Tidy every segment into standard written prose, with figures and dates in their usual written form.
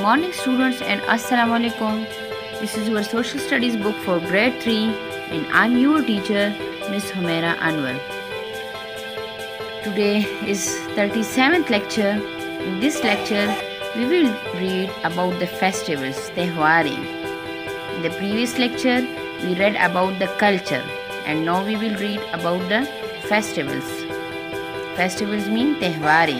morning students and Assalamu alaikum. This is your social studies book for grade 3 and I'm your teacher Miss Humaira Anwar. Today is 37th lecture. In this lecture we will read about the festivals, Tehware. In the previous lecture we read about the culture and now we will read about the festivals. Festivals mean Tehware.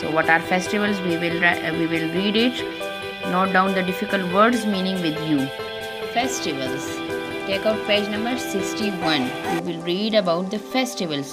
So what are festivals? We will read it. Note down the difficult words meaning with you. Festivals. Take out page number 61. We will read about the festivals,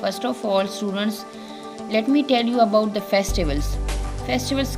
First of all students, let me tell you about the festivals. Festivals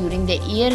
during the year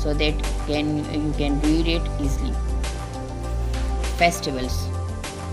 so that you can read it easily. Festivals,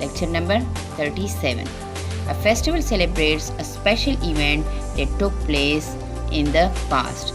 Lecture number 37. A festival celebrates a special event that took place in the past.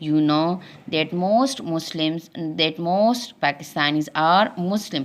You know that most Pakistanis are Muslim.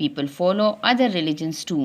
People follow other religions too.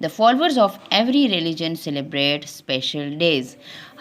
The followers of every religion celebrate special days.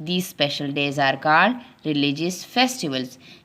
These special days are called religious festivals.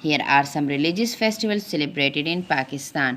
Here are some religious festivals celebrated in Pakistan.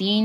3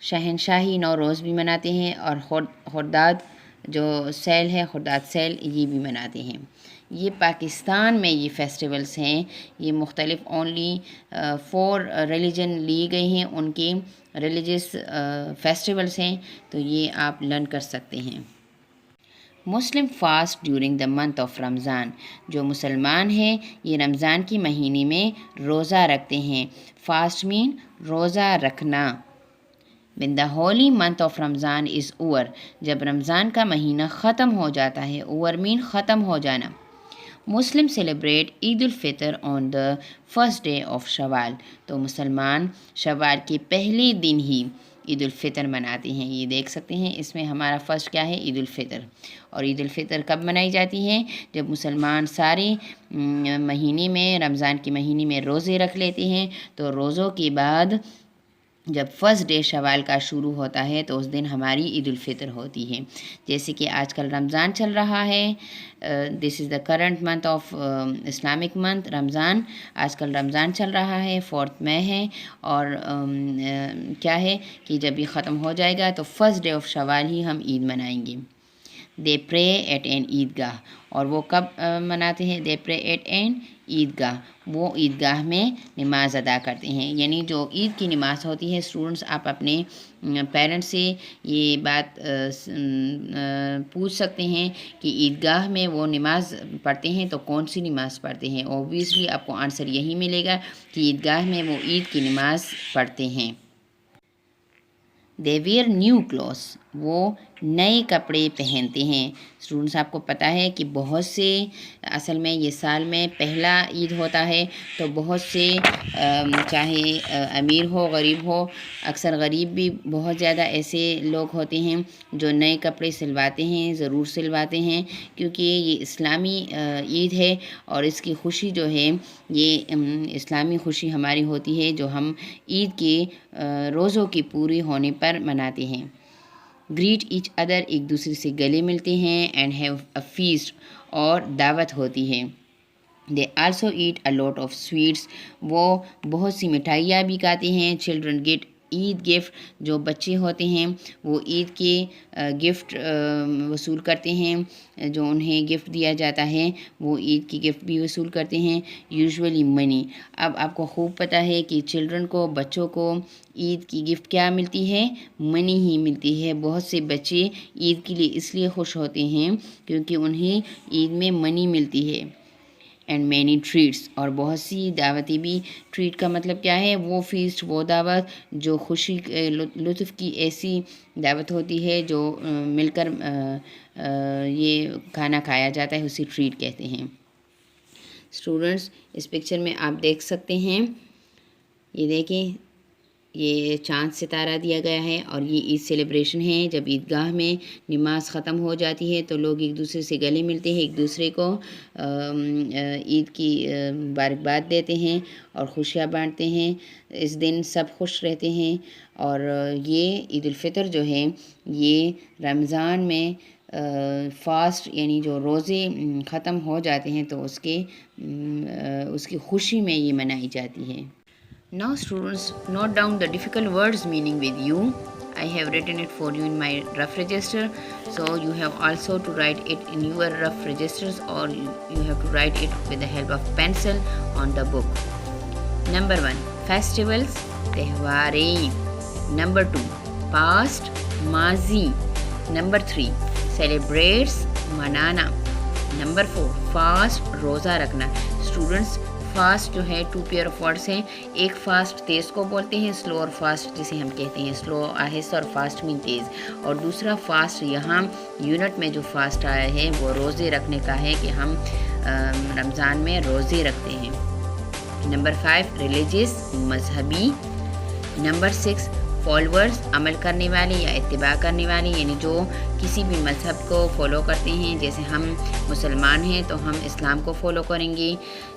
شہنشاہی Nowruz بھی مناتے ہیں، اور خرداد جو cell ہے، خرداد cell, یہ بھی مناتے ہیں۔ یہ پاکستان میں یہ فیسٹیولز ہیں، یہ مختلف اونلی 4 ریلیجن لیے گئے ہیں، ان کے ریلیجس فیسٹیولز ہیں، تو یہ آپ لرن کر سکتے ہیں۔ Muslim fast during the month of Ramadan, جو مسلمان ہیں یہ رمضان کی مہینے میں روزہ رکھتے ہیں۔ فاسٹ مین روزہ رکھنا۔ when the holy month of Ramzan is over، جب رمضان کا مہینہ ختم ہو جاتا ہے، over مین ختم ہو جانا۔ Muslim celebrate Eid ul-Fitr on the first day of Shawwal, تو مسلمان شوال کے پہلے دن ہی عید الفطر مناتے ہیں۔ یہ دیکھ سکتے ہیں اس میں ہمارا فرسٹ کیا ہے، عید الفطر۔ اور عید الفطر کب منائی جاتی ہے؟ جب مسلمان سارے مہینے میں، رمضان کے مہینے میں روزے رکھ لیتے ہیں، تو روزوں کے بعد جب فرسٹ ڈے شوال کا شروع ہوتا ہے تو اس دن ہماری عید الفطر ہوتی ہے۔ جیسے کہ آج کل رمضان چل رہا ہے، this is the current month of Islamic month Ramadan, آج کل رمضان چل رہا ہے، 4 مئی ہے، اور کیا ہے کہ جب یہ ختم ہو جائے گا تو فرسٹ ڈے آف شوال ہی ہم عید منائیں گے۔ دے پرے ایٹ این عیدگاہ، اور وہ کب مناتے ہیں؟ دے پرے ایٹ این عیدگاہ، وہ عیدگاہ میں نماز ادا کرتے ہیں۔ یعنی جو عید کی نماز ہوتی ہے، اسٹوڈنٹس آپ اپنے پیرنٹس سے یہ بات پوچھ سکتے ہیں کہ عیدگاہ میں وہ نماز پڑھتے ہیں تو کون سی نماز پڑھتے ہیں، اوبویسلی آپ کو آنسر یہی ملے گا کہ عیدگاہ میں وہ عید کی نماز پڑھتے ہیں۔ دے ویئر نیو کلوتھس، وہ نئے کپڑے پہنتے ہیں۔ اسٹوڈنٹس آپ کو پتہ ہے کہ بہت سے، اصل میں یہ سال میں پہلا عید ہوتا ہے، تو بہت سے چاہے امیر ہو غریب ہو، اکثر غریب بھی بہت زیادہ ایسے لوگ ہوتے ہیں جو نئے کپڑے سلواتے ہیں، ضرور سلواتے ہیں، کیونکہ یہ اسلامی عید ہے، اور اس کی خوشی جو ہے یہ اسلامی خوشی ہماری ہوتی ہے جو ہم عید کے روزوں کی پوری ہونے پر مناتے ہیں۔ گریٹ ایچ ادر، ایک دوسرے سے گلے ملتے ہیں، اینڈ ہیو اے فیسٹ، اور دعوت ہوتی ہے۔ They also eat a lot of sweets, وہ بہت سی مٹھائیاں بھی کھاتے ہیں۔ چلڈرن گیٹ عید گفٹ، جو بچے ہوتے ہیں وہ عید کے گفٹ وصول کرتے ہیں، جو انہیں گفٹ دیا جاتا ہے وہ عید کی گفٹ بھی وصول کرتے ہیں، یوزولی منی۔ اب آپ کو خوب پتہ ہے کہ چلڈرن کو، بچوں کو عید کی گفٹ کیا ملتی ہے؟ منی ہی ملتی ہے۔ بہت سے بچے عید کے لیے اس لیے خوش ہوتے ہیں کیونکہ انہیں عید میں منی ملتی ہے۔ اینڈ مینی ٹریٹس، اور بہت سی دعوتیں بھی۔ ٹریٹ کا مطلب کیا ہے؟ وہ فیسٹ، وہ دعوت جو خوشی لطف کی ایسی دعوت ہوتی ہے جو مل کر یہ کھانا کھایا جاتا ہے، اسے ٹریٹ کہتے ہیں۔ اسٹوڈنٹس اس پکچر میں آپ دیکھ سکتے ہیں، یہ دیکھیں، یہ چاند ستارہ دیا گیا ہے، اور یہ عید سیلیبریشن ہے۔ جب عیدگاہ میں نماز ختم ہو جاتی ہے تو لوگ ایک دوسرے سے گلے ملتے ہیں، ایک دوسرے کو عید کی مبارکباد دیتے ہیں اور خوشیاں بانٹتے ہیں۔ اس دن سب خوش رہتے ہیں، اور یہ عید الفطر جو ہے یہ رمضان میں فاسٹ یعنی جو روزے ختم ہو جاتے ہیں تو اس کی خوشی میں یہ منائی جاتی ہے۔ Now students, note down the difficult words meaning with you. I have written it for you in my rough register, so you have also to write it in your rough registers, or you have to write it with the help of pencil on the book. Number 1, festivals, تہواریں. Number 2, past, ماضی. Number 3, celebrates, منانا. Number 4, fast, روزہ رکھنا. Students, fast جو ہے 2 pair of words ہیں، ایک fast تیز کو بولتے ہیں، سلو اور فاسٹ جسے ہم کہتے ہیں، سلو آہستہ اور فاسٹ مین تیز، اور دوسرا فاسٹ یہاں یونٹ میں جو فاسٹ آیا ہے وہ روزے رکھنے کا ہے کہ ہم رمضان میں روزے رکھتے ہیں۔ نمبر 5 ریلیجیس، مذہبی۔ نمبر 6 فالوورز، عمل کرنے والے یا اتباع کرنے والے، یعنی جو کسی بھی مذہب کو فالو کرتے ہیں، جیسے ہم مسلمان ہیں تو ہم اسلام کو فالو کریں گے،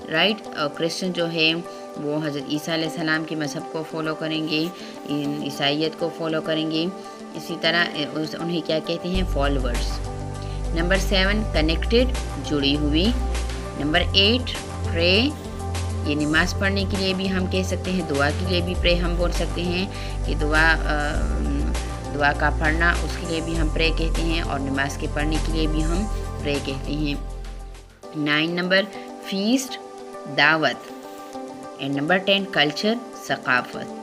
رائٹ، اور کرسچن جو ہے وہ حضرت عیسیٰ علیہ السلام کے مذہب کو فالو کریں گے، عیسائیت کو فالو کریں گے، اسی طرح انہیں کیا کہتے ہیں؟ فالوورز۔ نمبر 7 کنیکٹڈ، جڑی ہوئی۔ نمبر 8 پرے، یہ نماز پڑھنے کے لیے بھی ہم کہہ سکتے ہیں، دعا کے لیے بھی پرے ہم بول سکتے ہیں کہ دعا دعا کا پڑھنا اس کے لیے بھی ہم پرے کہتے ہیں اور نماز کے پڑھنے کے لیے بھی ہم پرے کہتے ہیں. 9 نمبر فیسٹ دعوت. اینڈ نمبر 10 کلچر ثقافت.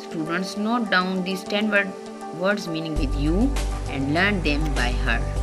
Students note down these 10 words meaning with you and learn them by heart.